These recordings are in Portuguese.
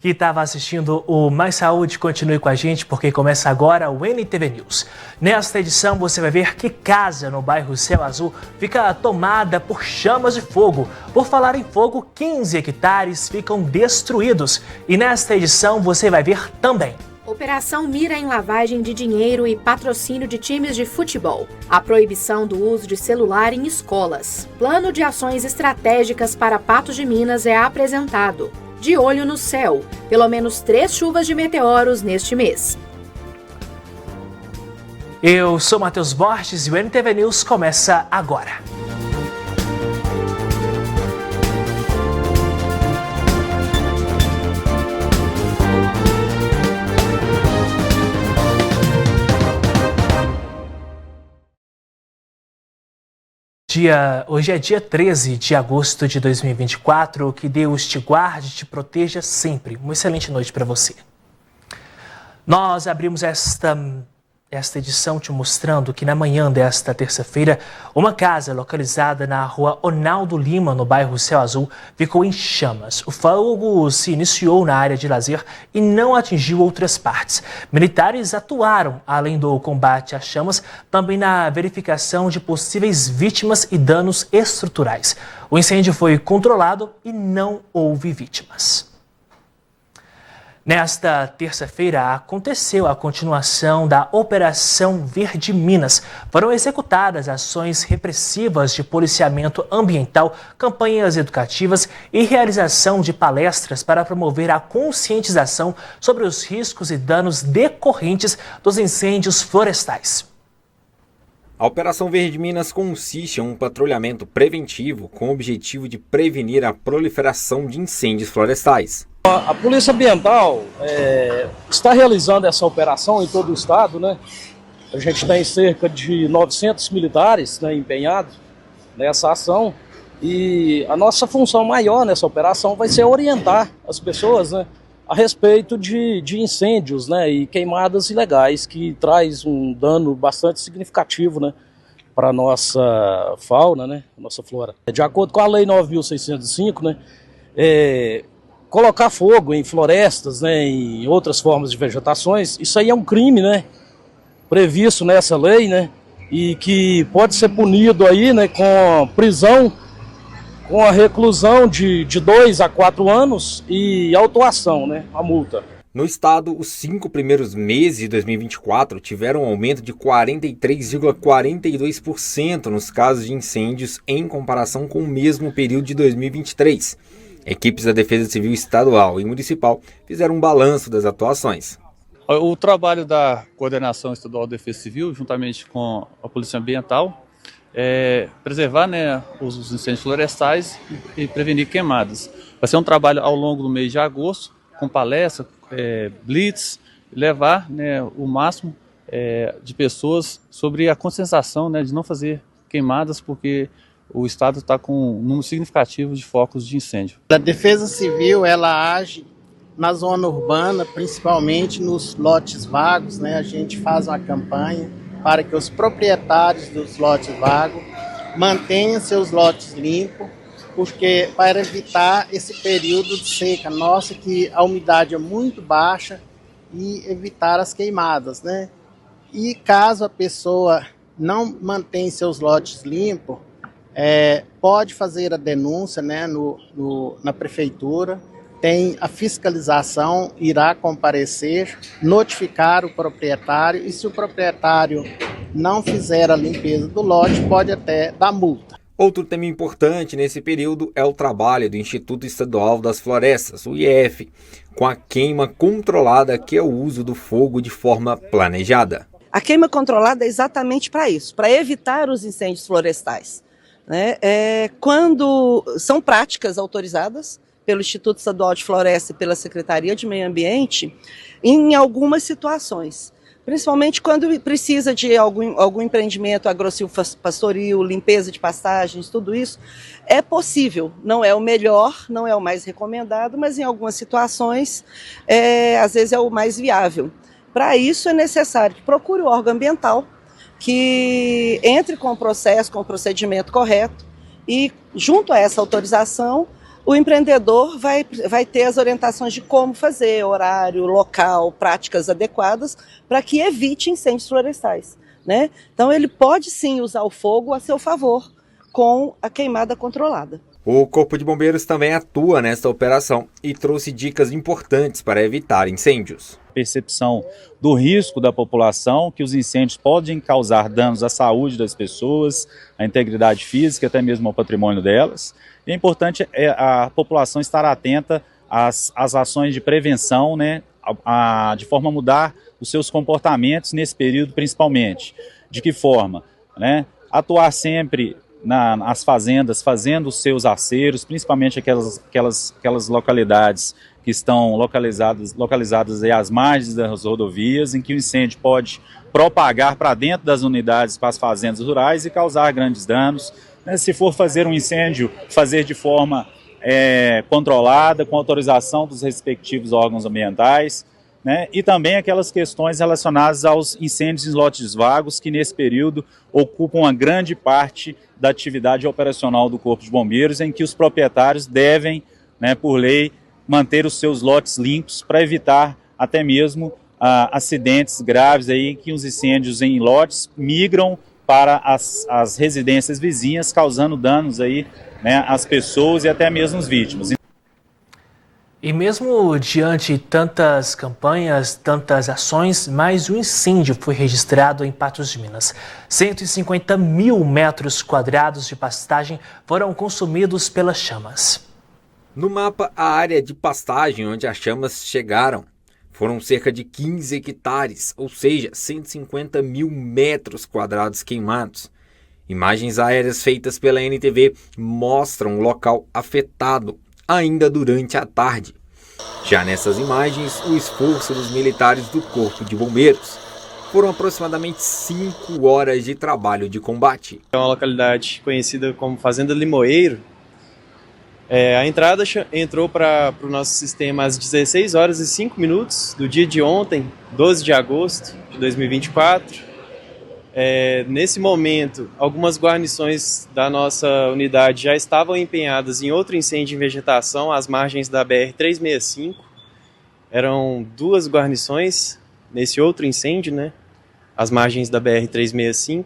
Que estava assistindo o Mais Saúde, continue com a gente porque começa agora o NTV News. Nesta edição você vai ver que casa no bairro Céu Azul fica tomada por chamas de fogo. Por falar em fogo, 15 hectares ficam destruídos. E nesta edição você vai ver também: operação mira em lavagem de dinheiro e patrocínio de times de futebol. A proibição do uso de celular em escolas. Plano de ações estratégicas para Patos de Minas é apresentado. De olho no céu, pelo menos 3 chuvas de meteoros neste mês. Eu sou Matheus Borges e o NTV News começa agora. Hoje é dia 13 de agosto de 2024, que Deus te guarde e te proteja sempre. Uma excelente noite para você. Nós abrimos esta edição te mostrando que na manhã desta terça-feira, uma casa localizada na rua Onaldo Lima, no bairro Céu Azul, ficou em chamas. O fogo se iniciou na área de lazer e não atingiu outras partes. Militares atuaram, além do combate às chamas, também na verificação de possíveis vítimas e danos estruturais. O incêndio foi controlado e não houve vítimas. Nesta terça-feira, aconteceu a continuação da Operação Verde Minas. Foram executadas ações repressivas de policiamento ambiental, campanhas educativas e realização de palestras para promover a conscientização sobre os riscos e danos decorrentes dos incêndios florestais. A Operação Verde Minas consiste em um patrulhamento preventivo com o objetivo de prevenir a proliferação de incêndios florestais. A Polícia Ambiental está realizando essa operação em todo o estado, né? A gente tem cerca de 900 militares, né, empenhados nessa ação, e a nossa função maior nessa operação vai ser orientar as pessoas, né, a respeito de incêndios, né, e queimadas ilegais, que traz um dano bastante significativo, né, para a nossa fauna, né, nossa flora. De acordo com a Lei 9.605, né, colocar fogo em florestas, né, em outras formas de vegetações, isso aí é um crime, né, previsto nessa lei, né, e que pode ser punido aí, né, com prisão, com a reclusão de 2 a 4 anos e autuação, né, a multa. No estado, os 5 primeiros meses de 2024 tiveram um aumento de 43,42% nos casos de incêndios em comparação com o mesmo período de 2023. Equipes da Defesa Civil Estadual e Municipal fizeram um balanço das atuações. O trabalho da Coordenação Estadual de Defesa Civil, juntamente com a Polícia Ambiental, é preservar, né, os incêndios florestais e prevenir queimadas. Vai ser um trabalho ao longo do mês de agosto, com palestra, blitz, levar, né, o máximo de pessoas sobre a conscientização, né, de não fazer queimadas, porque o estado está com um número significativo de focos de incêndio. A Defesa Civil, ela age na zona urbana, principalmente nos lotes vagos, né? A gente faz uma campanha para que os proprietários dos lotes vagos mantenham seus lotes limpos, porque para evitar esse período de seca nossa, que a umidade é muito baixa, e evitar as queimadas, né? E caso a pessoa não mantenha seus lotes limpos, pode fazer a denúncia, né, na prefeitura, tem a fiscalização, irá comparecer, notificar o proprietário, e se o proprietário não fizer a limpeza do lote, pode até dar multa. Outro tema importante nesse período é o trabalho do Instituto Estadual das Florestas, o IEF, com a queima controlada, que é o uso do fogo de forma planejada. A queima controlada é exatamente para isso, para evitar os incêndios florestais. Quando são práticas autorizadas pelo Instituto Estadual de Floresta e pela Secretaria de Meio Ambiente, em algumas situações, principalmente quando precisa de algum empreendimento agrossilvopastoril, limpeza de pastagens, tudo isso é possível. Não é o melhor, não é o mais recomendado, mas em algumas situações, às vezes é o mais viável. Para isso é necessário que procure o órgão ambiental, que entre com o processo, com o procedimento correto, e junto a essa autorização, o empreendedor vai ter as orientações de como fazer, horário, local, práticas adequadas, para que evite incêndios florestais, né? Então ele pode sim usar o fogo a seu favor com a queimada controlada. O Corpo de Bombeiros também atua nesta operação e trouxe dicas importantes para evitar incêndios. Percepção do risco da população, que os incêndios podem causar danos à saúde das pessoas, à integridade física, até mesmo ao patrimônio delas. E é importante a população estar atenta às ações de prevenção, né, de forma a mudar os seus comportamentos nesse período principalmente. De que forma? Né? Atuar sempre nas fazendas, fazendo os seus aceros, principalmente aquelas localidades que estão localizadas aí às margens das rodovias, em que o incêndio pode propagar para dentro das unidades, para as fazendas rurais e causar grandes danos. Se for fazer um incêndio, fazer de forma controlada, com autorização dos respectivos órgãos ambientais, né? E também aquelas questões relacionadas aos incêndios em lotes vagos, que nesse período ocupam uma grande parte da atividade operacional do Corpo de Bombeiros, em que os proprietários devem, né, por lei, manter os seus lotes limpos para evitar até mesmo acidentes graves aí, que os incêndios em lotes migram para as residências vizinhas, causando danos aí, né, às pessoas e até mesmo às vítimas. E mesmo diante de tantas campanhas, tantas ações, mais um incêndio foi registrado em Patos de Minas. 150 mil metros quadrados de pastagem foram consumidos pelas chamas. No mapa, a área de pastagem onde as chamas chegaram foram cerca de 15 hectares, ou seja, 150 mil metros quadrados queimados. Imagens aéreas feitas pela NTV mostram o local afetado ainda durante a tarde. Já nessas imagens, o esforço dos militares do Corpo de Bombeiros. Foram aproximadamente 5 horas de trabalho de combate. É uma localidade conhecida como Fazenda Limoeiro. A entrada entrou para o nosso sistema às 16 horas e 5 minutos do dia de ontem, 12 de agosto de 2024. Nesse momento, algumas guarnições da nossa unidade já estavam empenhadas em outro incêndio em vegetação às margens da BR-365. Eram 2 guarnições nesse outro incêndio, né, às margens da BR-365.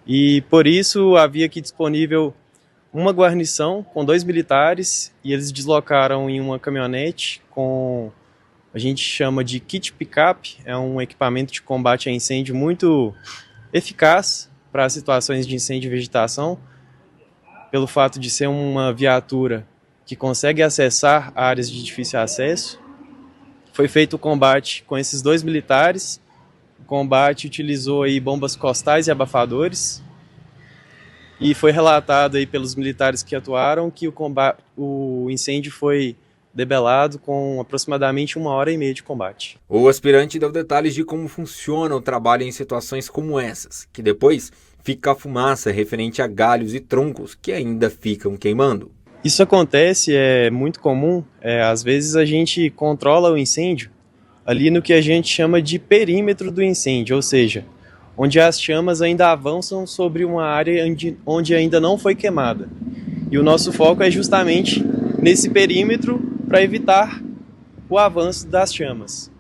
E por isso havia aqui disponível uma guarnição com 2 militares e eles deslocaram em uma caminhonete com, a gente chama de kit picape, é um equipamento de combate a incêndio muito eficaz para situações de incêndio e vegetação, pelo fato de ser uma viatura que consegue acessar áreas de difícil acesso. Foi feito o combate com esses 2 militares. O combate utilizou aí bombas costais e abafadores. E foi relatado aí pelos militares que atuaram que o incêndio foi debelado com aproximadamente 1h30 de combate. O aspirante deu detalhes de como funciona o trabalho em situações como essas, que depois fica a fumaça referente a galhos e troncos que ainda ficam queimando. Isso acontece, é muito comum, às vezes a gente controla o incêndio ali no que a gente chama de perímetro do incêndio, ou seja, onde as chamas ainda avançam sobre uma área onde ainda não foi queimada. E o nosso foco é justamente nesse perímetro para evitar o avanço das chamas.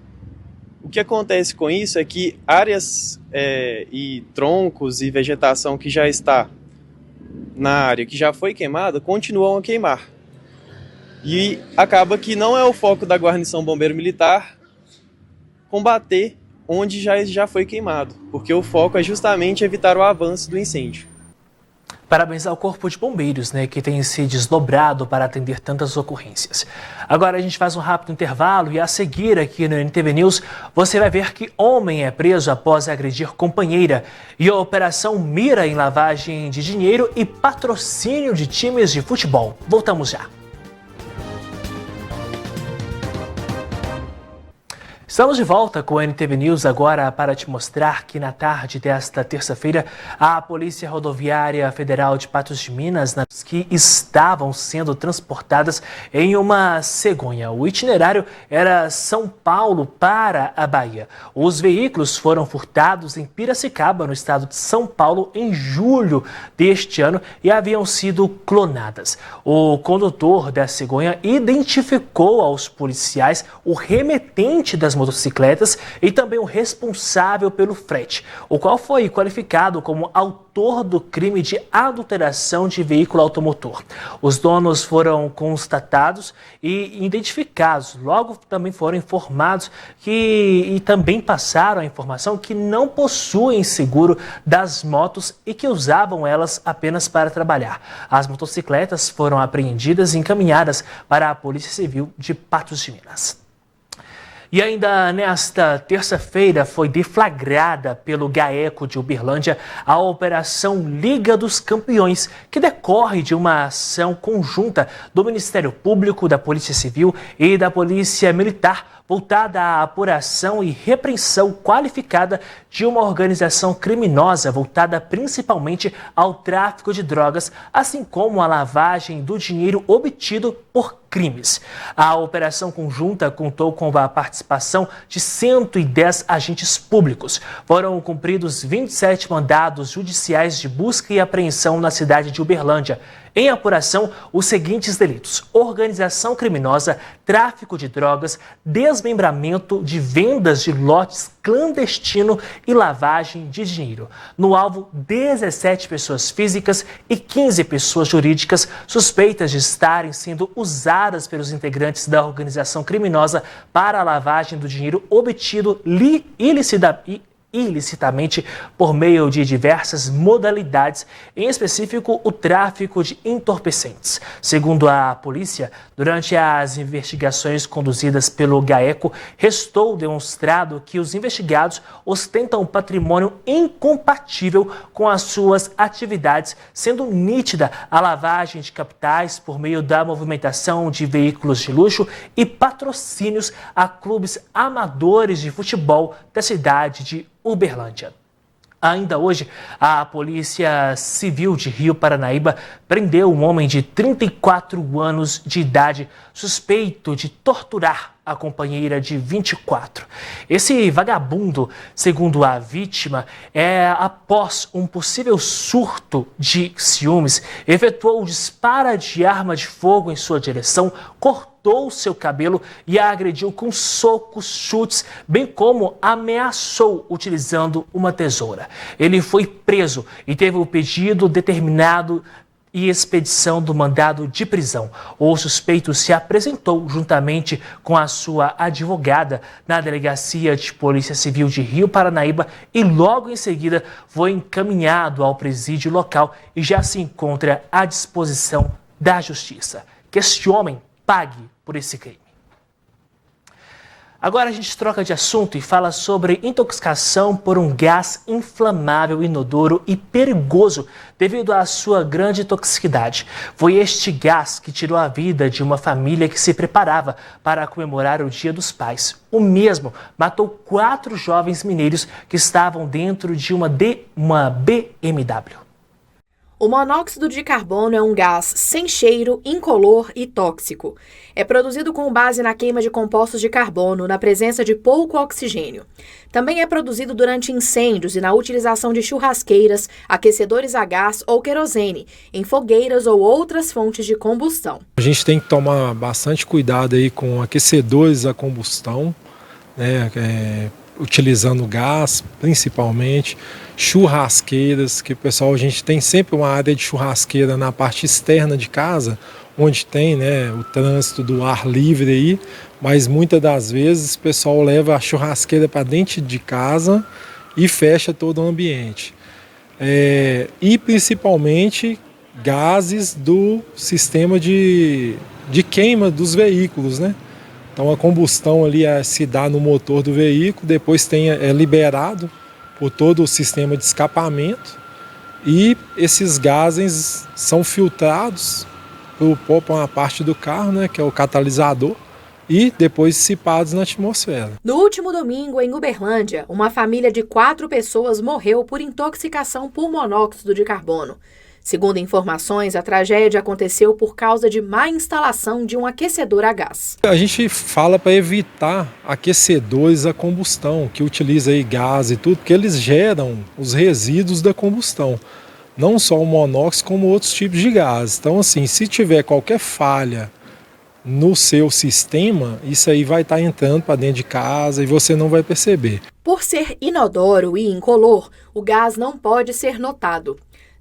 O que acontece com isso é que áreas e troncos e vegetação que já está na área que já foi queimada continuam a queimar. E acaba que não é o foco da guarnição bombeiro militar combater onde já foi queimado, porque o foco é justamente evitar o avanço do incêndio. Parabéns ao Corpo de Bombeiros, né, que tem se desdobrado para atender tantas ocorrências. Agora a gente faz um rápido intervalo e a seguir aqui no NTV News você vai ver que homem é preso após agredir companheira e a operação mira em lavagem de dinheiro e patrocínio de times de futebol. Voltamos já. Estamos de volta com o NTV News agora para te mostrar que na tarde desta terça-feira a Polícia Rodoviária Federal de Patos de Minas que estavam sendo transportadas em uma cegonha. O itinerário era São Paulo para a Bahia. Os veículos foram furtados em Piracicaba, no estado de São Paulo, em julho deste ano e haviam sido clonadas. O condutor da cegonha identificou aos policiais o remetente das motocicletas e também o responsável pelo frete, o qual foi qualificado como autor do crime de adulteração de veículo automotor. Os donos foram constatados e identificados. Logo também foram informados e também passaram a informação que não possuem seguro das motos e que usavam elas apenas para trabalhar. As motocicletas foram apreendidas e encaminhadas para a Polícia Civil de Patos de Minas. E ainda nesta terça-feira foi deflagrada pelo GAECO de Uberlândia a Operação Liga dos Campeões, que decorre de uma ação conjunta do Ministério Público, da Polícia Civil e da Polícia Militar, voltada à apuração e repreensão qualificada de uma organização criminosa voltada principalmente ao tráfico de drogas, assim como à lavagem do dinheiro obtido por crimes. A operação conjunta contou com a participação de 110 agentes públicos. Foram cumpridos 27 mandados judiciais de busca e apreensão na cidade de Uberlândia. Em apuração, os seguintes delitos: organização criminosa, tráfico de drogas, desmembramento de vendas de lotes clandestino e lavagem de dinheiro. No alvo, 17 pessoas físicas e 15 pessoas jurídicas suspeitas de estarem sendo usadas pelos integrantes da organização criminosa para a lavagem do dinheiro obtido ilicitamente por meio de diversas modalidades, em específico o tráfico de entorpecentes. Segundo a polícia, durante as investigações conduzidas pelo GAECO, restou demonstrado que os investigados ostentam um patrimônio incompatível com as suas atividades, sendo nítida a lavagem de capitais por meio da movimentação de veículos de luxo e patrocínios a clubes amadores de futebol da cidade de Uberlândia. Ainda hoje, a Polícia Civil de Rio Paranaíba prendeu um homem de 34 anos de idade suspeito de torturar a companheira de 24. Esse vagabundo, segundo a vítima, após um possível surto de ciúmes, efetuou o disparo de arma de fogo em sua direção, cortou seu cabelo e a agrediu com socos, chutes, bem como ameaçou utilizando uma tesoura. Ele foi preso e teve o pedido determinado e expedição do mandado de prisão. O suspeito se apresentou juntamente com a sua advogada na Delegacia de Polícia Civil de Rio Paranaíba e logo em seguida foi encaminhado ao presídio local e já se encontra à disposição da Justiça. Que este homem pague por esse crime. Agora a gente troca de assunto e fala sobre intoxicação por um gás inflamável, inodoro e perigoso devido à sua grande toxicidade. Foi este gás que tirou a vida de uma família que se preparava para comemorar o Dia dos Pais. O mesmo matou 4 jovens mineiros que estavam dentro de uma BMW. O monóxido de carbono é um gás sem cheiro, incolor e tóxico. É produzido com base na queima de compostos de carbono, na presença de pouco oxigênio. Também é produzido durante incêndios e na utilização de churrasqueiras, aquecedores a gás ou querosene, em fogueiras ou outras fontes de combustão. A gente tem que tomar bastante cuidado aí com aquecedores a combustão, né? Utilizando gás, principalmente, churrasqueiras, que pessoal, a gente tem sempre uma área de churrasqueira na parte externa de casa, onde tem, né, o trânsito do ar livre aí, mas muitas das vezes o pessoal leva a churrasqueira para dentro de casa e fecha todo o ambiente. E principalmente gases do sistema de queima dos veículos, né? Então a combustão ali se dá no motor do veículo, depois é liberado por todo o sistema de escapamento e esses gases são filtrados para uma parte do carro, né, que é o catalisador, e depois dissipados na atmosfera. No último domingo, em Uberlândia, uma família de 4 pessoas morreu por intoxicação por monóxido de carbono. Segundo informações, a tragédia aconteceu por causa de má instalação de um aquecedor a gás. A gente fala para evitar aquecedores a combustão, que utiliza aí gás e tudo, porque eles geram os resíduos da combustão. Não só o monóxido, como outros tipos de gás. Então, assim, se tiver qualquer falha no seu sistema, isso aí vai estar entrando para dentro de casa e você não vai perceber. Por ser inodoro e incolor, o gás não pode ser notado.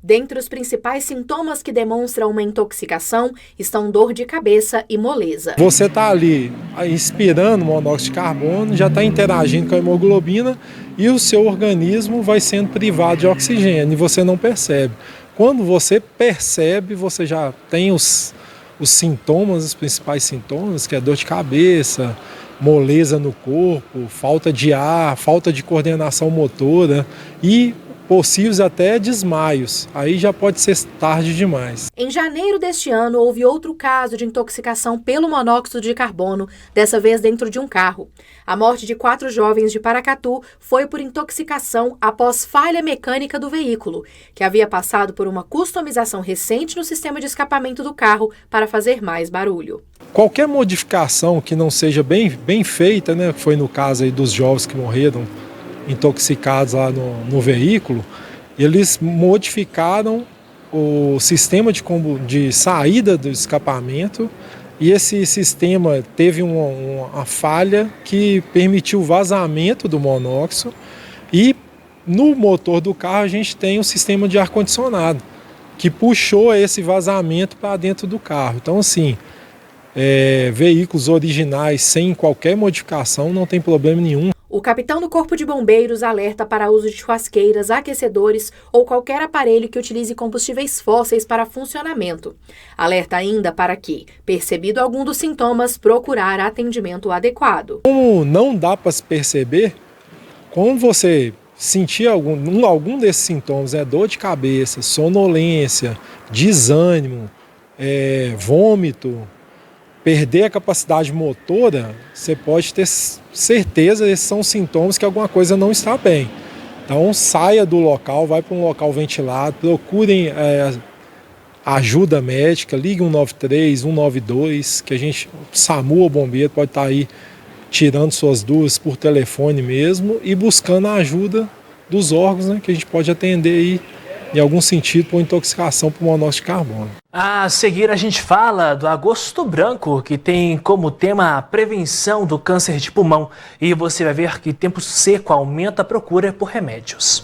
Dentre os principais sintomas que demonstram uma intoxicação estão dor de cabeça e moleza. Você está ali inspirando monóxido de carbono, já está interagindo com a hemoglobina e o seu organismo vai sendo privado de oxigênio e você não percebe. Quando você percebe, você já tem os sintomas, os principais sintomas, que é dor de cabeça, moleza no corpo, falta de ar, falta de coordenação motora e possíveis até desmaios. Aí já pode ser tarde demais. Em janeiro deste ano, houve outro caso de intoxicação pelo monóxido de carbono, dessa vez dentro de um carro. A morte de 4 jovens de Paracatu foi por intoxicação após falha mecânica do veículo, que havia passado por uma customização recente no sistema de escapamento do carro para fazer mais barulho. Qualquer modificação que não seja bem feita, né, foi no caso aí dos jovens que morreram intoxicados lá no veículo, eles modificaram o sistema de saída do escapamento e esse sistema teve uma falha que permitiu o vazamento do monóxido e no motor do carro a gente tem um sistema de ar-condicionado que puxou esse vazamento para dentro do carro. Então assim, veículos originais sem qualquer modificação não tem problema nenhum. O capitão do Corpo de Bombeiros alerta para o uso de churrasqueiras, aquecedores ou qualquer aparelho que utilize combustíveis fósseis para funcionamento. Alerta ainda para que, percebido algum dos sintomas, procurar atendimento adequado. Como não dá para se perceber, quando você sentir algum desses sintomas, dor de cabeça, sonolência, desânimo, vômito, perder a capacidade motora, você pode ter certeza que esses são sintomas que alguma coisa não está bem. Então saia do local, vai para um local ventilado, procurem ajuda médica, ligue 193, 192, que o SAMU ou bombeiro pode estar aí tirando suas dúvidas por telefone mesmo e buscando a ajuda dos órgãos, né, que a gente pode atender aí em algum sentido por intoxicação por monóxido de carbono. A seguir a gente fala do Agosto Branco, que tem como tema a prevenção do câncer de pulmão. E você vai ver que tempo seco aumenta a procura por remédios.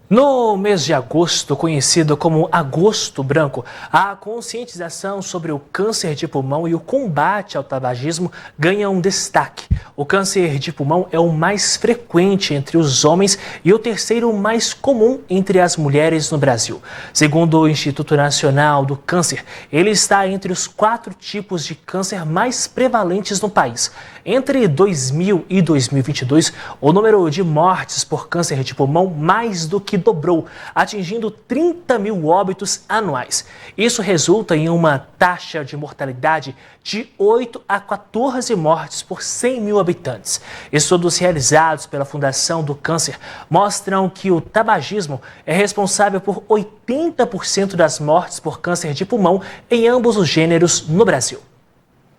No mês de agosto, conhecido como Agosto Branco, a conscientização sobre o câncer de pulmão e o combate ao tabagismo ganha um destaque. O câncer de pulmão é o mais frequente entre os homens e o terceiro mais comum entre as mulheres no Brasil. Segundo o Instituto Nacional do Câncer, ele está entre os 4 tipos de câncer mais prevalentes no país. Entre 2000 e 2022, o número de mortes por câncer de pulmão mais do que dobrou, atingindo 30 mil óbitos anuais. Isso resulta em uma taxa de mortalidade de 8 a 14 mortes por 100 mil habitantes. Estudos realizados pela Fundação do Câncer mostram que o tabagismo é responsável por 80% das mortes por câncer de pulmão em ambos os gêneros no Brasil.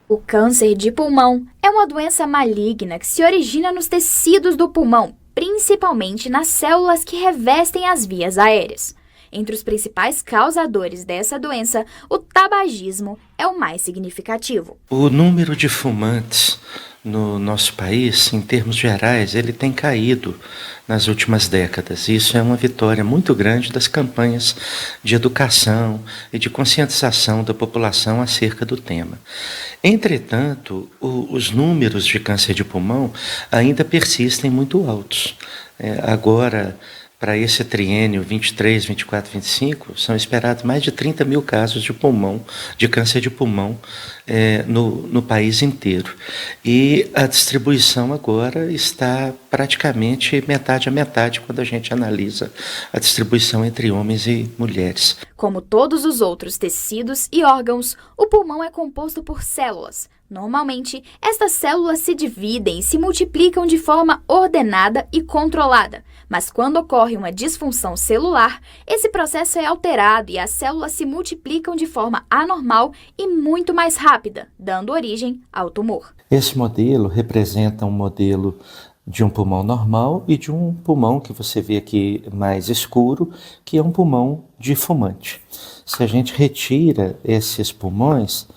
O câncer de pulmão é uma doença maligna que se origina nos tecidos do pulmão, principalmente nas células que revestem as vias aéreas. Entre os principais causadores dessa doença, o tabagismo é o mais significativo. O número de fumantes no nosso país, em termos gerais, ele tem caído nas últimas décadas. Isso é uma vitória muito grande das campanhas de educação e de conscientização da população acerca do tema. Entretanto, os números de câncer de pulmão ainda persistem muito altos. Agora, para esse triênio 23, 24, 25, são esperados mais de 30 mil casos de câncer de pulmão no país inteiro. E a distribuição agora está praticamente metade a metade quando a gente analisa a distribuição entre homens e mulheres. Como todos os outros tecidos e órgãos, o pulmão é composto por células. Normalmente, estas células se dividem e se multiplicam de forma ordenada e controlada. Mas quando ocorre uma disfunção celular, esse processo é alterado e as células se multiplicam de forma anormal e muito mais rápida, dando origem ao tumor. Esse modelo representa um modelo de um pulmão normal e de um pulmão que você vê aqui mais escuro, que é um pulmão de fumante. Se a gente retira esses pulmões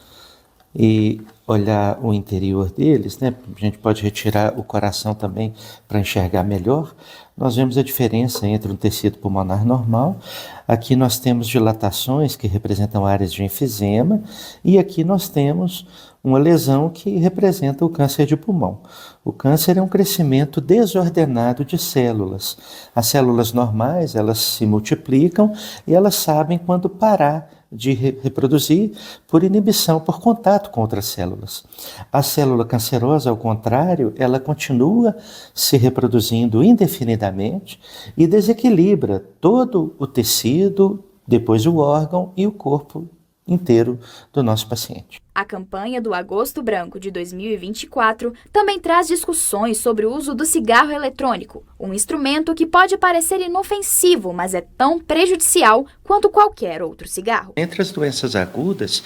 e olhar o interior deles, né? A gente pode retirar o coração também para enxergar melhor. Nós vemos a diferença entre um tecido pulmonar normal. Aqui nós temos dilatações que representam áreas de enfisema e aqui nós temos uma lesão que representa o câncer de pulmão. O câncer é um crescimento desordenado de células. As células normais, elas se multiplicam e elas sabem quando parar de reproduzir por inibição, por contato com outras células. A célula cancerosa, ao contrário, ela continua se reproduzindo indefinidamente e desequilibra todo o tecido, depois o órgão e o corpo inteiro do nosso paciente. A campanha do Agosto Branco de 2024 também traz discussões sobre o uso do cigarro eletrônico, um instrumento que pode parecer inofensivo, mas é tão prejudicial quanto qualquer outro cigarro. Entre as doenças agudas,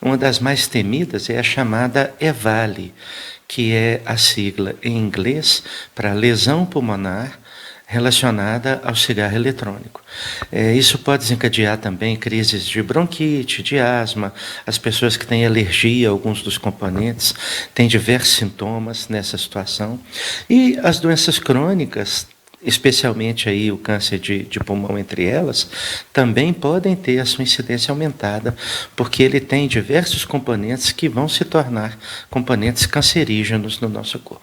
uma das mais temidas é a chamada EVALI, que é a sigla em inglês para lesão pulmonar relacionada ao cigarro eletrônico. Isso pode desencadear também crises de bronquite, de asma. As pessoas que têm alergia a alguns dos componentes têm diversos sintomas nessa situação. E as doenças crônicas, especialmente aí o câncer de pulmão entre elas, também podem ter a sua incidência aumentada, porque ele tem diversos componentes que vão se tornar componentes cancerígenos no nosso corpo.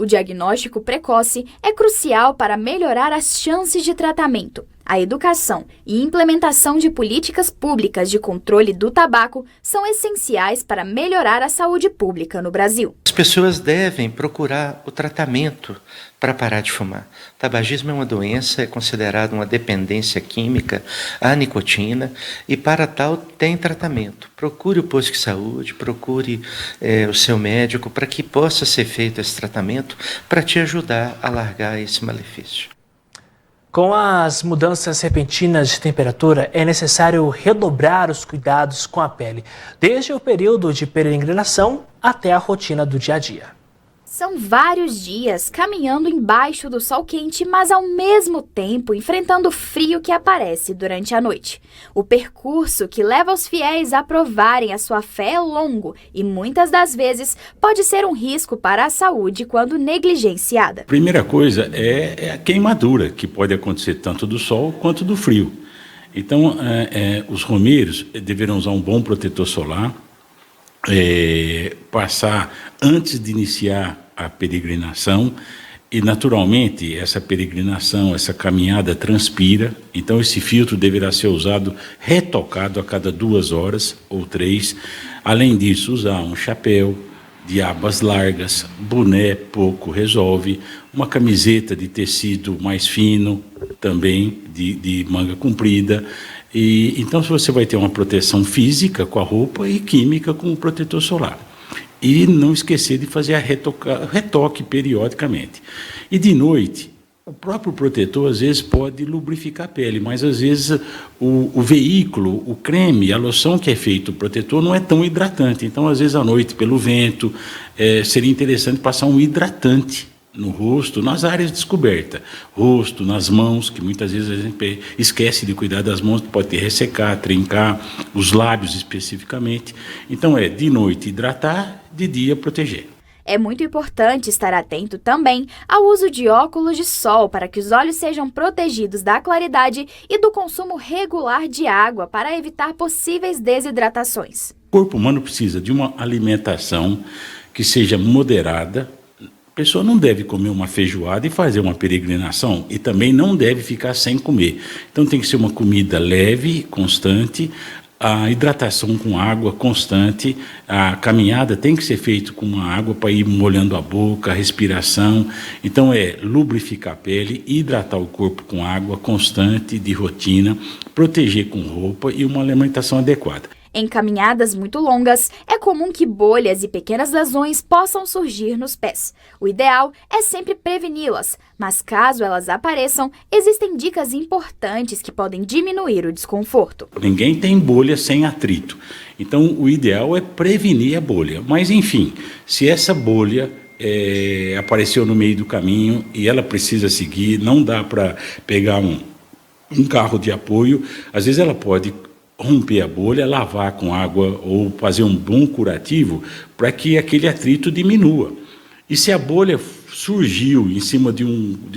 O diagnóstico precoce é crucial para melhorar as chances de tratamento. A educação e implementação de políticas públicas de controle do tabaco são essenciais para melhorar a saúde pública no Brasil. As pessoas devem procurar o tratamento para parar de fumar. O tabagismo é uma doença, é considerado uma dependência química à nicotina e para tal tem tratamento. Procure o posto de saúde, procure o seu médico para que possa ser feito esse tratamento para te ajudar a largar esse malefício. Com as mudanças repentinas de temperatura, é necessário redobrar os cuidados com a pele, desde o período de peregrinação até a rotina do dia a dia. São vários dias caminhando embaixo do sol quente, mas ao mesmo tempo enfrentando o frio que aparece durante a noite. O percurso que leva os fiéis a provarem a sua fé é longo e muitas das vezes pode ser um risco para a saúde quando negligenciada. A primeira coisa é a queimadura, que pode acontecer tanto do sol quanto do frio. Então, os romeiros deverão usar um bom protetor solar, passar antes de iniciar a peregrinação e naturalmente essa peregrinação, essa caminhada transpira, então esse filtro deverá ser usado, retocado a cada 2 horas ou 3, além disso usar um chapéu de abas largas, boné pouco resolve, uma camiseta de tecido mais fino também, de manga comprida. E então você vai ter uma proteção física com a roupa e química com o protetor solar. E não esquecer de fazer retoque periodicamente. E de noite, o próprio protetor às vezes pode lubrificar a pele, mas às vezes o veículo, o creme, a loção que é feito o protetor não é tão hidratante. Então às vezes à noite, pelo vento, seria interessante passar um hidratante no rosto, nas áreas descobertas, rosto, nas mãos, que muitas vezes a gente esquece de cuidar das mãos, pode ressecar, trincar, os lábios especificamente. Então de noite hidratar, de dia proteger. É muito importante estar atento também ao uso de óculos de sol para que os olhos sejam protegidos da claridade e do consumo regular de água para evitar possíveis desidratações. O corpo humano precisa de uma alimentação que seja moderada, pessoa não deve comer uma feijoada e fazer uma peregrinação, e também não deve ficar sem comer. Então tem que ser uma comida leve, constante, a hidratação com água constante, a caminhada tem que ser feita com uma água para ir molhando a boca, a respiração. Então lubrificar a pele, hidratar o corpo com água constante, de rotina, proteger com roupa e uma alimentação adequada. Em caminhadas muito longas, é comum que bolhas e pequenas lesões possam surgir nos pés. O ideal é sempre preveni-las, mas caso elas apareçam, existem dicas importantes que podem diminuir o desconforto. Ninguém tem bolha sem atrito, então o ideal é prevenir a bolha. Mas enfim, se essa bolha apareceu no meio do caminho e ela precisa seguir, não dá para pegar um carro de apoio, às vezes ela pode romper a bolha, lavar com água ou fazer um bom curativo para que aquele atrito diminua. E se a bolha surgiu em cima de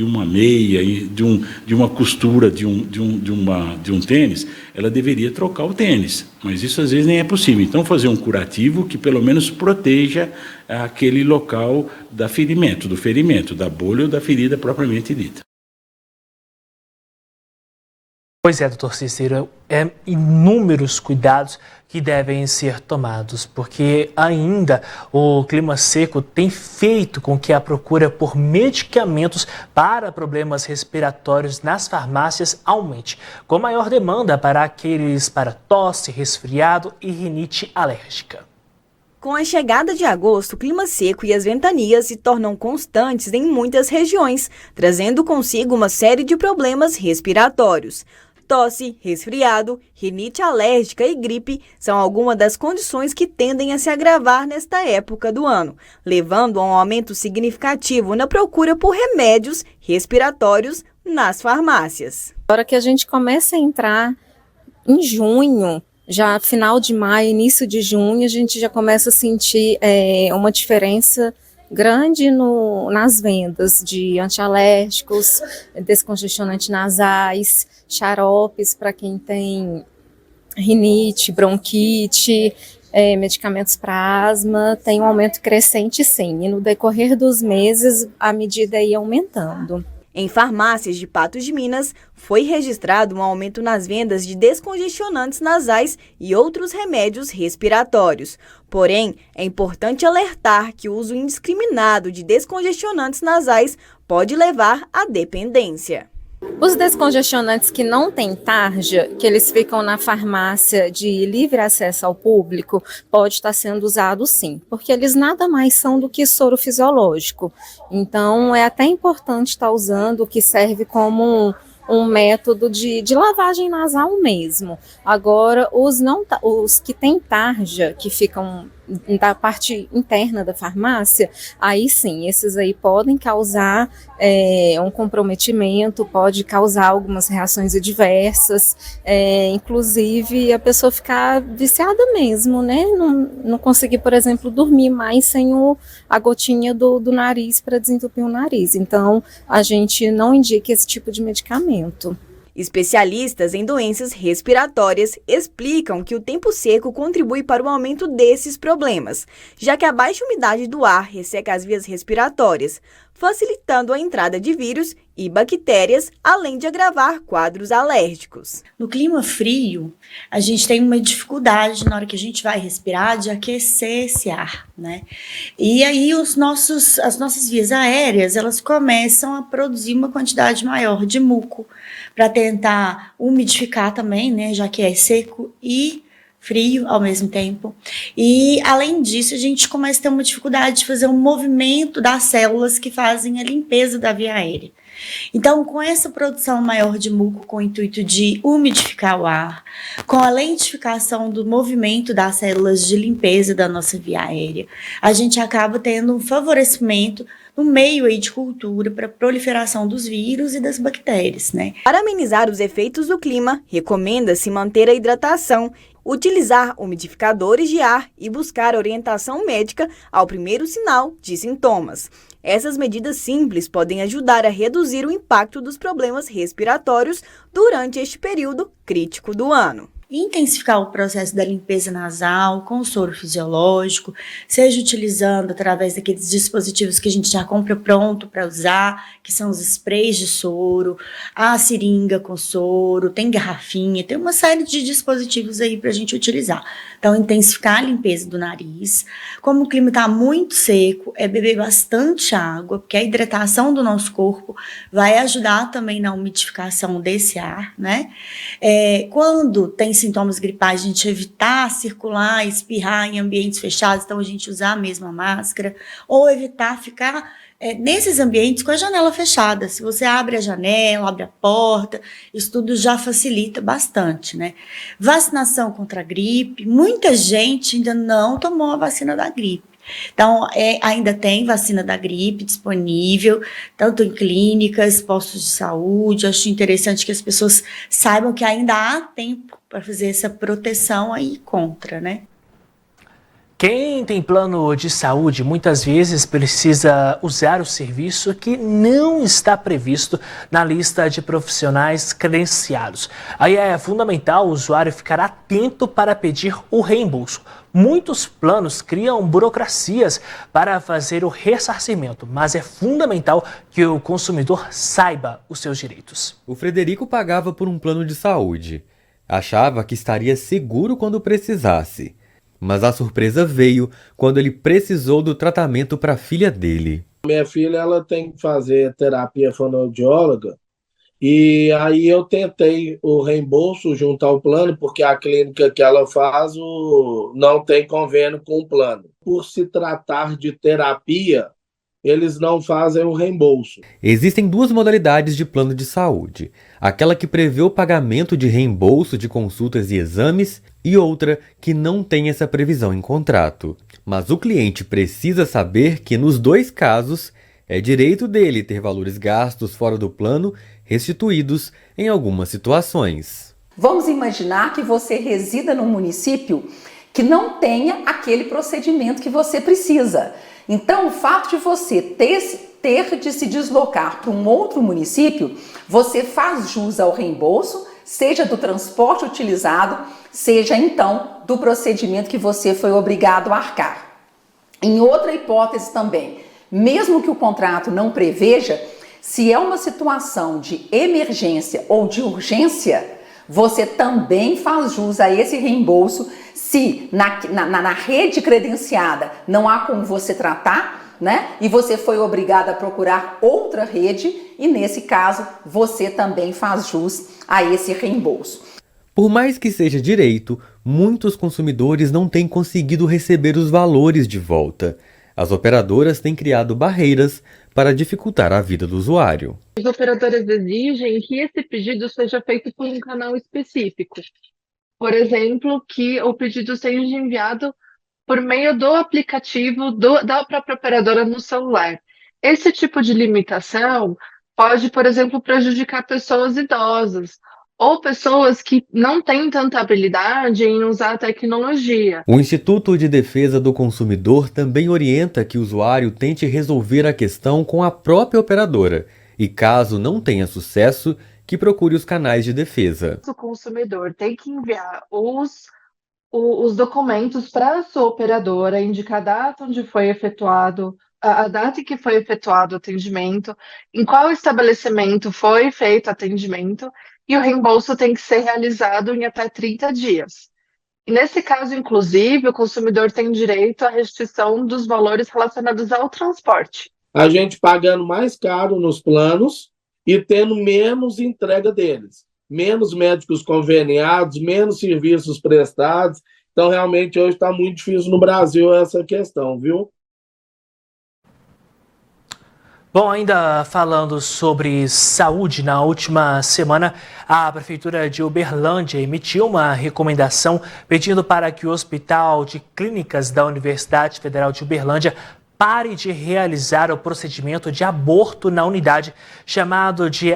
uma meia, de uma costura de um tênis, ela deveria trocar o tênis, mas isso às vezes nem é possível. Então fazer um curativo que pelo menos proteja aquele local do ferimento, da bolha ou da ferida propriamente dita. Pois é, doutor Cícero, inúmeros cuidados que devem ser tomados, porque ainda o clima seco tem feito com que a procura por medicamentos para problemas respiratórios nas farmácias aumente, com maior demanda para aqueles para tosse, resfriado e rinite alérgica. Com a chegada de agosto, o clima seco e as ventanias se tornam constantes em muitas regiões, trazendo consigo uma série de problemas respiratórios. Tosse, resfriado, rinite alérgica e gripe são algumas das condições que tendem a se agravar nesta época do ano, levando a um aumento significativo na procura por remédios respiratórios nas farmácias. Agora que a gente começa a entrar em junho, já final de maio, início de junho, a gente já começa a sentir uma diferença grande nas vendas de antialérgicos, descongestionantes nasais, xaropes para quem tem rinite, bronquite, medicamentos para asma, tem um aumento crescente sim, e no decorrer dos meses a medida ia aumentando. Em farmácias de Patos de Minas, foi registrado um aumento nas vendas de descongestionantes nasais e outros remédios respiratórios. Porém, é importante alertar que o uso indiscriminado de descongestionantes nasais pode levar à dependência. Os descongestionantes que não têm tarja, que eles ficam na farmácia de livre acesso ao público, pode estar sendo usado sim, porque eles nada mais são do que soro fisiológico. Então é até importante estar usando o que serve como um método de lavagem nasal mesmo. Agora, os que têm tarja, que ficam da parte interna da farmácia, aí sim, esses aí podem causar um comprometimento, pode causar algumas reações adversas, inclusive a pessoa ficar viciada mesmo, né? Não conseguir, por exemplo, dormir mais sem a gotinha do nariz para desentupir o nariz. Então, a gente não indica esse tipo de medicamento. Especialistas em doenças respiratórias explicam que o tempo seco contribui para o aumento desses problemas, já que a baixa umidade do ar resseca as vias respiratórias, facilitando a entrada de vírus e bactérias, além de agravar quadros alérgicos. No clima frio, a gente tem uma dificuldade na hora que a gente vai respirar de aquecer esse ar, né? E aí as nossas vias aéreas, elas começam a produzir uma quantidade maior de muco para tentar umidificar também, né? Já que é seco e frio ao mesmo tempo. E, além disso, a gente começa a ter uma dificuldade de fazer um movimento das células que fazem a limpeza da via aérea. Então, com essa produção maior de muco com o intuito de umidificar o ar, com a lentificação do movimento das células de limpeza da nossa via aérea, a gente acaba tendo um favorecimento no meio aí de cultura para a proliferação dos vírus e das bactérias, né? Para amenizar os efeitos do clima, recomenda-se manter a hidratação, utilizar umidificadores de ar e buscar orientação médica ao primeiro sinal de sintomas. Essas medidas simples podem ajudar a reduzir o impacto dos problemas respiratórios durante este período crítico do ano. intensificar o processo da limpeza nasal com soro fisiológico, seja utilizando através daqueles dispositivos que a gente já compra pronto para usar, que são os sprays de soro, a seringa com soro, tem garrafinha, tem uma série de dispositivos aí para a gente utilizar. Então, intensificar a limpeza do nariz. Como o clima está muito seco, é beber bastante água, porque a hidratação do nosso corpo vai ajudar também na umidificação desse ar, né? Quando tem sintomas gripais, a gente evitar circular, espirrar em ambientes fechados, então a gente usar a mesma máscara, ou evitar ficar nesses ambientes com a janela fechada. Se você abre a janela, abre a porta, isso tudo já facilita bastante, né? Vacinação contra a gripe, muita gente ainda não tomou a vacina da gripe. Então, ainda tem vacina da gripe disponível, tanto em clínicas, postos de saúde. Acho interessante que as pessoas saibam que ainda há tempo para fazer essa proteção aí contra, né? Quem tem plano de saúde muitas vezes precisa usar o serviço que não está previsto na lista de profissionais credenciados. Aí é fundamental o usuário ficar atento para pedir o reembolso. Muitos planos criam burocracias para fazer o ressarcimento, mas é fundamental que o consumidor saiba os seus direitos. O Frederico pagava por um plano de saúde. Achava que estaria seguro quando precisasse. Mas a surpresa veio quando ele precisou do tratamento para a filha dele. Minha filha ela tem que fazer terapia fonoaudióloga e aí eu tentei o reembolso junto ao plano, porque a clínica que ela faz não tem convênio com o plano. Por se tratar de terapia, eles não fazem o reembolso. Existem duas modalidades de plano de saúde. Aquela que prevê o pagamento de reembolso de consultas e exames e outra que não tem essa previsão em contrato. Mas o cliente precisa saber que nos dois casos é direito dele ter valores gastos fora do plano restituídos em algumas situações. Vamos imaginar que você resida num município que não tenha aquele procedimento que você precisa. Então, o fato de você ter de se deslocar para um outro município, você faz jus ao reembolso, seja do transporte utilizado, seja então do procedimento que você foi obrigado a arcar. Em outra hipótese também, mesmo que o contrato não preveja, se é uma situação de emergência ou de urgência, você também faz jus a esse reembolso se na rede credenciada não há como você tratar, né? E você foi obrigado a procurar outra rede e nesse caso você também faz jus a esse reembolso. Por mais que seja direito, muitos consumidores não têm conseguido receber os valores de volta. As operadoras têm criado barreiras para dificultar a vida do usuário. As operadoras exigem que esse pedido seja feito por um canal específico. Por exemplo, que o pedido seja enviado por meio do aplicativo da própria operadora no celular. Esse tipo de limitação pode, por exemplo, prejudicar pessoas idosas ou pessoas que não têm tanta habilidade em usar a tecnologia. O Instituto de Defesa do Consumidor também orienta que o usuário tente resolver a questão com a própria operadora e, caso não tenha sucesso, que procure os canais de defesa. O consumidor tem que enviar os documentos para a sua operadora, indicar a data onde foi efetuado, a data em que foi efetuado o atendimento, em qual estabelecimento foi feito o atendimento, e o reembolso tem que ser realizado em até 30 dias. E nesse caso, inclusive, o consumidor tem direito à restituição dos valores relacionados ao transporte. A gente pagando mais caro nos planos e tendo menos entrega deles. Menos médicos conveniados, menos serviços prestados. Então, realmente, hoje está muito difícil no Brasil essa questão, viu? Bom, ainda falando sobre saúde, na última semana, a Prefeitura de Uberlândia emitiu uma recomendação pedindo para que o Hospital de Clínicas da Universidade Federal de Uberlândia pare de realizar o procedimento de aborto na unidade chamado de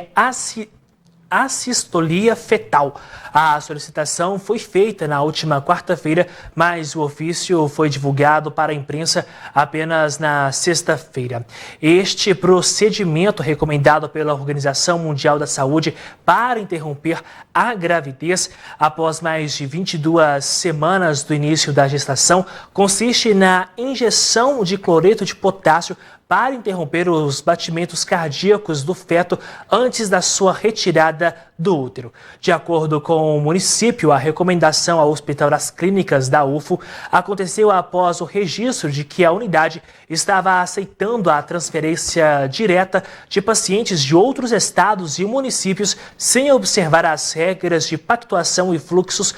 assistolia fetal. A solicitação foi feita na última quarta-feira, mas o ofício foi divulgado para a imprensa apenas na sexta-feira. Este procedimento recomendado pela Organização Mundial da Saúde para interromper a gravidez após mais de 22 semanas do início da gestação consiste na injeção de cloreto de potássio para interromper os batimentos cardíacos do feto antes da sua retirada do útero. De acordo com o município, a recomendação ao Hospital das Clínicas da UFO aconteceu após o registro de que a unidade estava aceitando a transferência direta de pacientes de outros estados e municípios sem observar as regras de pactuação e fluxos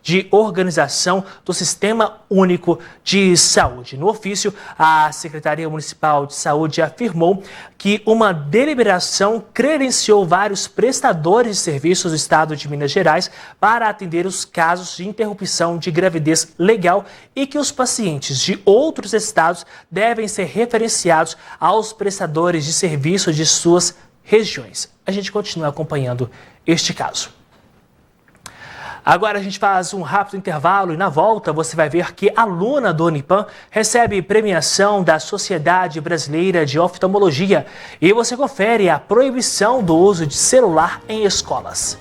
de organização do Sistema Único de Saúde. No ofício, a Secretaria Municipal de Saúde afirmou que uma deliberação credenciou vários prestadores de serviços do Estado de Minas Gerais para atender os casos de interrupção de gravidez legal e que os pacientes de outros estados devem ser referenciados aos prestadores de serviços de suas regiões. A gente continua acompanhando este caso. Agora a gente faz um rápido intervalo e na volta você vai ver que a aluna do Unipam recebe premiação da Sociedade Brasileira de Oftalmologia e você confere a proibição do uso de celular em escolas.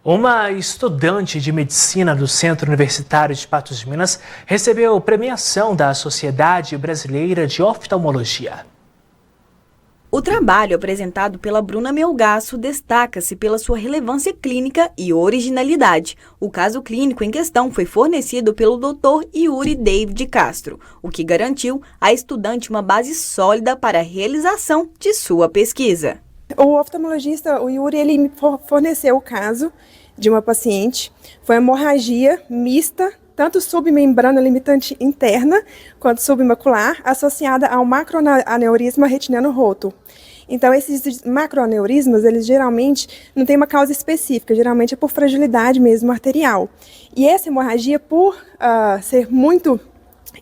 Uma estudante de medicina do Centro Universitário de Patos de Minas recebeu premiação da Sociedade Brasileira de Oftalmologia. O trabalho apresentado pela Bruna Melgaço destaca-se pela sua relevância clínica e originalidade. O caso clínico em questão foi fornecido pelo Dr. Yuri David Castro, o que garantiu à estudante uma base sólida para a realização de sua pesquisa. O oftalmologista, o Yuri, ele me forneceu o caso de uma paciente. Foi hemorragia mista, tanto submembrana limitante interna quanto submacular, associada ao macroaneurisma retiniano roto. Então, esses macroaneurismas, eles geralmente não têm uma causa específica, geralmente é por fragilidade mesmo arterial. E essa hemorragia, por ser muito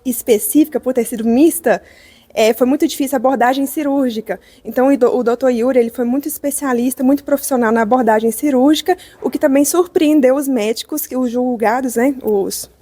específica, por ter sido mista, foi muito difícil a abordagem cirúrgica. Então, o Dr. Yuri, ele foi muito especialista, muito profissional na abordagem cirúrgica, o que também surpreendeu os médicos, os julgados, né, os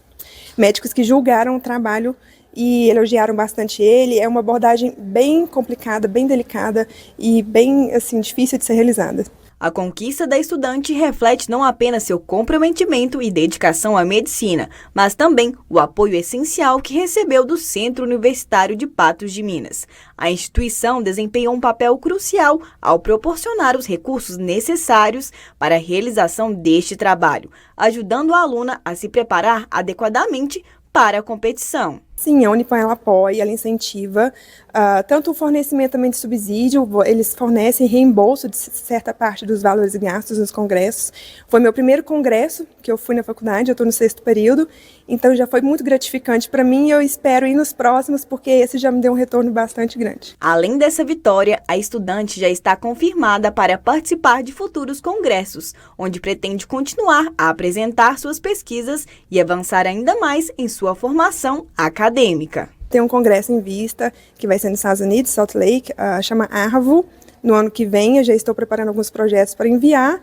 médicos que julgaram o trabalho e elogiaram bastante ele. É uma abordagem bem complicada, bem delicada e bem assim, difícil de ser realizada. A conquista da estudante reflete não apenas seu comprometimento e dedicação à medicina, mas também o apoio essencial que recebeu do Centro Universitário de Patos de Minas. A instituição desempenhou um papel crucial ao proporcionar os recursos necessários para a realização deste trabalho, ajudando a aluna a se preparar adequadamente para a competição. Sim, a Unipam, ela apoia, ela incentiva tanto o fornecimento também de subsídio, eles fornecem reembolso de certa parte dos valores gastos nos congressos. Foi meu primeiro congresso que eu fui na faculdade, eu estou no 6º período, então já foi muito gratificante para mim e eu espero ir nos próximos, porque esse já me deu um retorno bastante grande. Além dessa vitória, a estudante já está confirmada para participar de futuros congressos, onde pretende continuar a apresentar suas pesquisas e avançar ainda mais em sua formação acadêmica. Tem um congresso em vista, que vai ser nos Estados Unidos, Salt Lake, chama ARVO. No ano que vem, eu já estou preparando alguns projetos para enviar.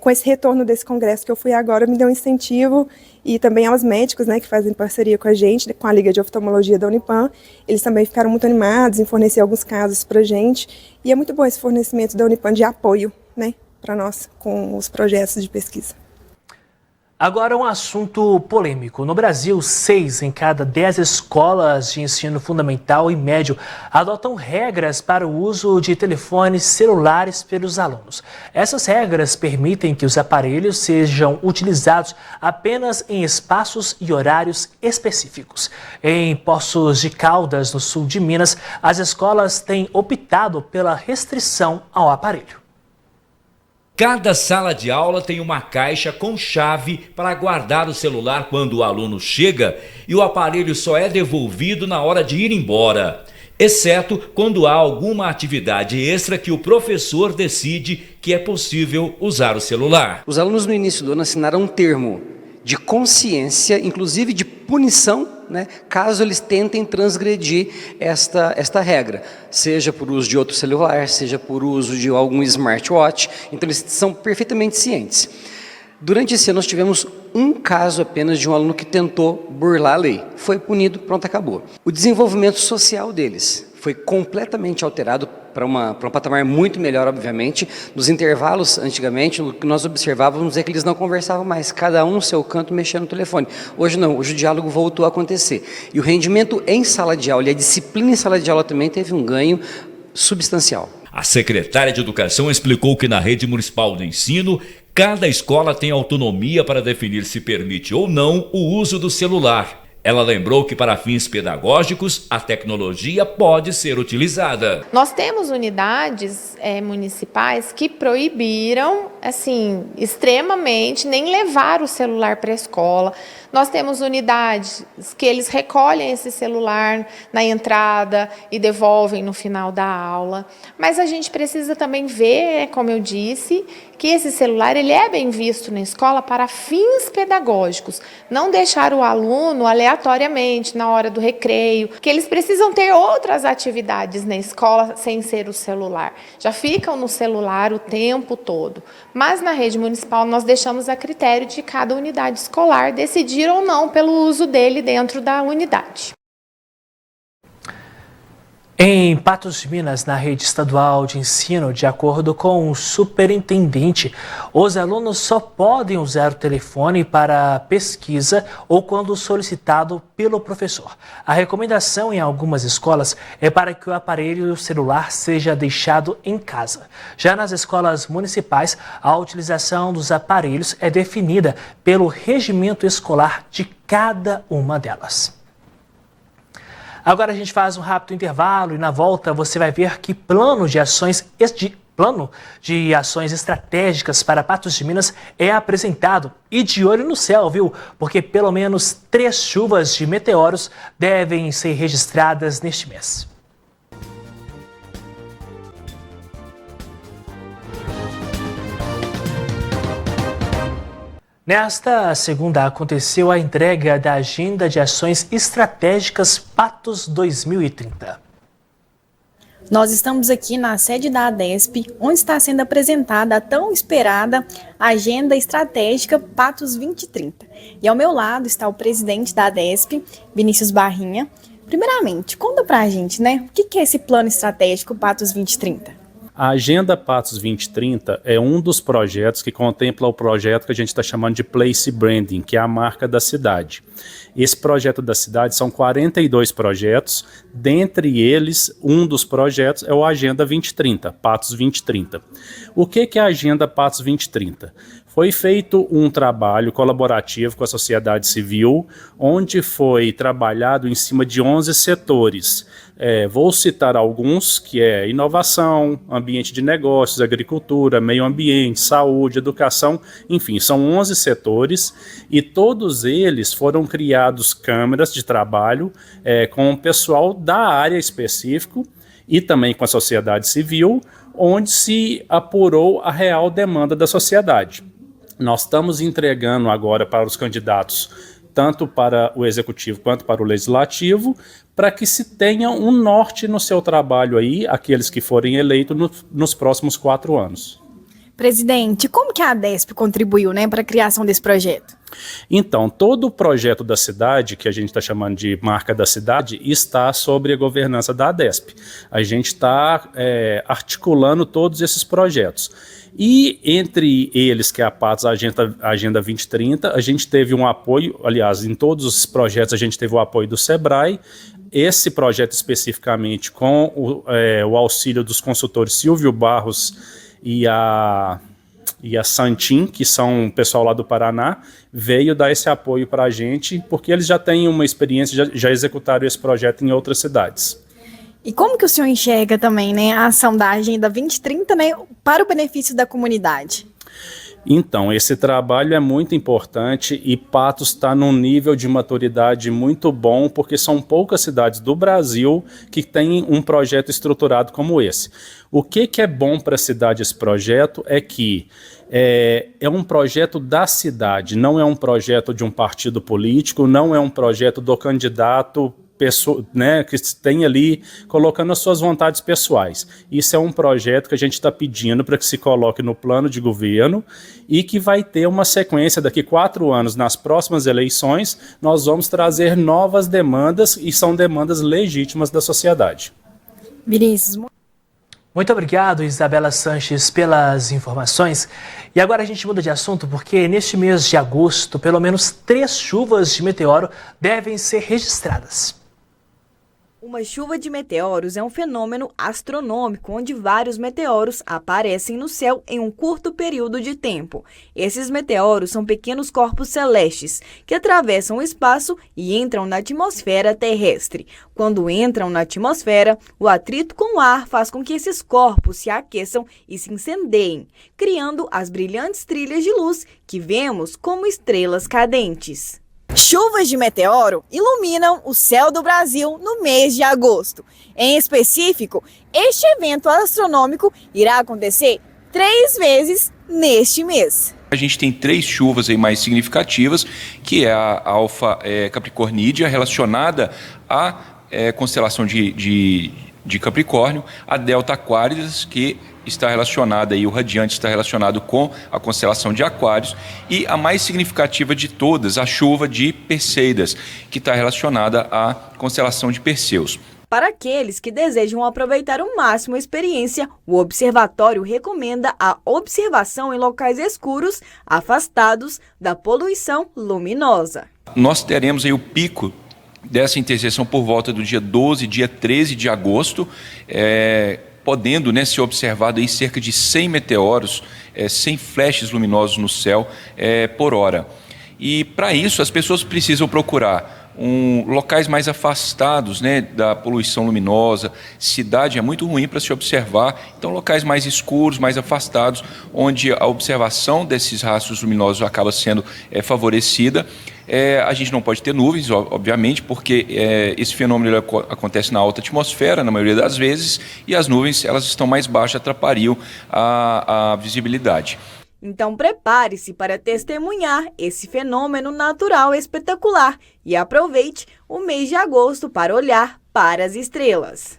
Com esse retorno desse congresso que eu fui agora, me deu um incentivo, e também aos médicos, né, que fazem parceria com a gente, com a Liga de Oftalmologia da Unipam. Eles também ficaram muito animados em fornecer alguns casos para a gente. E é muito bom esse fornecimento da Unipam de apoio, né, para nós com os projetos de pesquisa. Agora um assunto polêmico. No Brasil, 6 em cada 10 escolas de ensino fundamental e médio adotam regras para o uso de telefones celulares pelos alunos. Essas regras permitem que os aparelhos sejam utilizados apenas em espaços e horários específicos. Em Poços de Caldas, no sul de Minas, as escolas têm optado pela restrição ao aparelho. Cada sala de aula tem uma caixa com chave para guardar o celular quando o aluno chega e o aparelho só é devolvido na hora de ir embora, exceto quando há alguma atividade extra que o professor decide que é possível usar o celular. Os alunos no início do ano assinaram um termo de consciência, inclusive de punição, né, caso eles tentem transgredir esta regra, seja por uso de outro celular, seja por uso de algum smartwatch. Então eles são perfeitamente cientes. Durante esse ano nós tivemos um caso apenas de um aluno que tentou burlar a lei. Foi punido, pronto, acabou. O desenvolvimento social deles foi completamente alterado para um patamar muito melhor, obviamente. Nos intervalos, antigamente, o que nós observávamos é que eles não conversavam mais, cada um no seu canto mexendo no telefone. Hoje não, hoje o diálogo voltou a acontecer. E o rendimento em sala de aula e a disciplina em sala de aula também teve um ganho substancial. A secretária de Educação explicou que na rede municipal de ensino, cada escola tem autonomia para definir se permite ou não o uso do celular. Ela lembrou que para fins pedagógicos, a tecnologia pode ser utilizada. Nós temos unidades municipais que proibiram, assim, extremamente, nem levar o celular para a escola. Nós temos unidades que eles recolhem esse celular na entrada e devolvem no final da aula. Mas a gente precisa também ver, como eu disse, que esse celular ele é bem visto na escola para fins pedagógicos. Não deixar o aluno aleatoriamente na hora do recreio, que eles precisam ter outras atividades na escola sem ser o celular. Já ficam no celular o tempo todo. Mas na rede municipal nós deixamos a critério de cada unidade escolar decidir ou não pelo uso dele dentro da unidade. Em Patos de Minas, na rede estadual de ensino, de acordo com o superintendente, os alunos só podem usar o telefone para pesquisa ou quando solicitado pelo professor. A recomendação em algumas escolas é para que o aparelho celular seja deixado em casa. Já nas escolas municipais, a utilização dos aparelhos é definida pelo regimento escolar de cada uma delas. Agora a gente faz um rápido intervalo e na volta você vai ver que plano de ações estratégicas para Patos de Minas é apresentado. E de olho no céu, viu? Porque pelo menos 3 chuvas de meteoros devem ser registradas neste mês. Nesta segunda aconteceu a entrega da Agenda de Ações Estratégicas Patos 2030. Nós estamos aqui na sede da ADESP, onde está sendo apresentada a tão esperada Agenda Estratégica Patos 2030. E ao meu lado está o presidente da ADESP, Vinícius Barrinha. Primeiramente, conta pra gente, né? O que é esse plano estratégico Patos 2030? A Agenda Patos 2030 é um dos projetos que contempla o projeto que a gente está chamando de Place Branding, que é a marca da cidade. Esse projeto da cidade são 42 projetos, dentre eles, um dos projetos é o Agenda 2030, Patos 2030. O que é a Agenda Patos 2030? Foi feito um trabalho colaborativo com a sociedade civil, onde foi trabalhado em cima de 11 setores. Vou citar alguns, que é inovação, ambiente de negócios, agricultura, meio ambiente, saúde, educação, enfim, são 11 setores e todos eles foram criados câmaras de trabalho com o pessoal da área específico e também com a sociedade civil, onde se apurou a real demanda da sociedade. Nós estamos entregando agora para os candidatos, tanto para o executivo quanto para o legislativo, para que se tenha um norte no seu trabalho aí, aqueles que forem eleitos nos próximos 4 anos. Presidente, como que a ADESP contribuiu, para a criação desse projeto? Então, todo o projeto da cidade, que a gente está chamando de marca da cidade, está sobre a governança da ADESP. A gente está articulando todos esses projetos. E entre eles, que é a Patos Agenda 2030, a gente teve um apoio, aliás, em todos os projetos a gente teve o apoio do SEBRAE. Esse projeto especificamente com o auxílio dos consultores Silvio Barros e a Santim, que são o pessoal lá do Paraná, veio dar esse apoio para a gente, porque eles já têm uma experiência, já executaram esse projeto em outras cidades. E como que o senhor enxerga também, a ação da Agenda 2030, para o benefício da comunidade? Então, esse trabalho é muito importante e Patos está num nível de maturidade muito bom, porque são poucas cidades do Brasil que têm um projeto estruturado como esse. O que é bom para a cidade esse projeto é que é um projeto da cidade, não é um projeto de um partido político, não é um projeto do candidato que tem ali colocando as suas vontades pessoais. Isso é um projeto que a gente está pedindo para que se coloque no plano de governo e que vai ter uma sequência daqui 4 anos, nas próximas eleições, nós vamos trazer novas demandas e são demandas legítimas da sociedade. Vinícius. Muito obrigado, Isabela Sanches, pelas informações. E agora a gente muda de assunto porque neste mês de agosto, pelo menos 3 chuvas de meteoro devem ser registradas. Uma chuva de meteoros é um fenômeno astronômico onde vários meteoros aparecem no céu em um curto período de tempo. Esses meteoros são pequenos corpos celestes que atravessam o espaço e entram na atmosfera terrestre. Quando entram na atmosfera, o atrito com o ar faz com que esses corpos se aqueçam e se incendeiem, criando as brilhantes trilhas de luz que vemos como estrelas cadentes. Chuvas de meteoro iluminam o céu do Brasil no mês de agosto. Em específico, este evento astronômico irá acontecer 3 vezes neste mês. A gente tem 3 chuvas aí mais significativas, que é a Alfa Capricornídea, relacionada à constelação de Capricórnio, a Delta Aquáridas, que está relacionada, e o radiante está relacionado com a constelação de Aquários, e a mais significativa de todas, a chuva de Perseidas, que está relacionada à constelação de Perseus. Para aqueles que desejam aproveitar ao máximo a experiência, o observatório recomenda a observação em locais escuros, afastados da poluição luminosa. Nós teremos aí o pico dessa interseção por volta do dia 12, dia 13 de agosto, podendo ser observado aí cerca de 100 meteoros, 100 flashes luminosos no céu por hora. E para isso as pessoas precisam procurar locais mais afastados da poluição luminosa. Cidade é muito ruim para se observar, então locais mais escuros, mais afastados, onde a observação desses rastros luminosos acaba sendo favorecida. A gente não pode ter nuvens, obviamente, porque esse fenômeno acontece na alta atmosfera, na maioria das vezes, e as nuvens elas estão mais baixas, atrapalham a visibilidade. Então prepare-se para testemunhar esse fenômeno natural espetacular e aproveite o mês de agosto para olhar para as estrelas.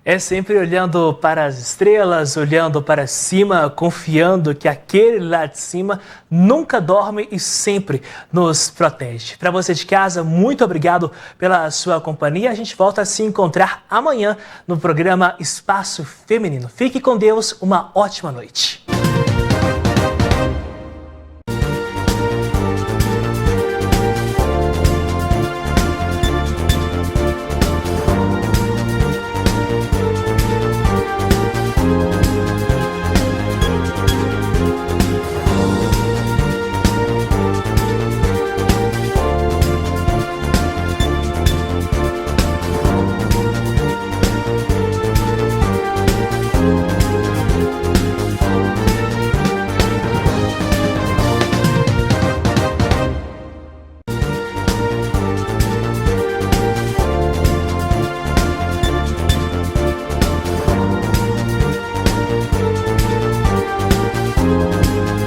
É sempre olhando para as estrelas, olhando para cima, confiando que aquele lá de cima nunca dorme e sempre nos protege. Para você de casa, muito obrigado pela sua companhia. A gente volta a se encontrar amanhã no programa Espaço Feminino. Fique com Deus, uma ótima noite.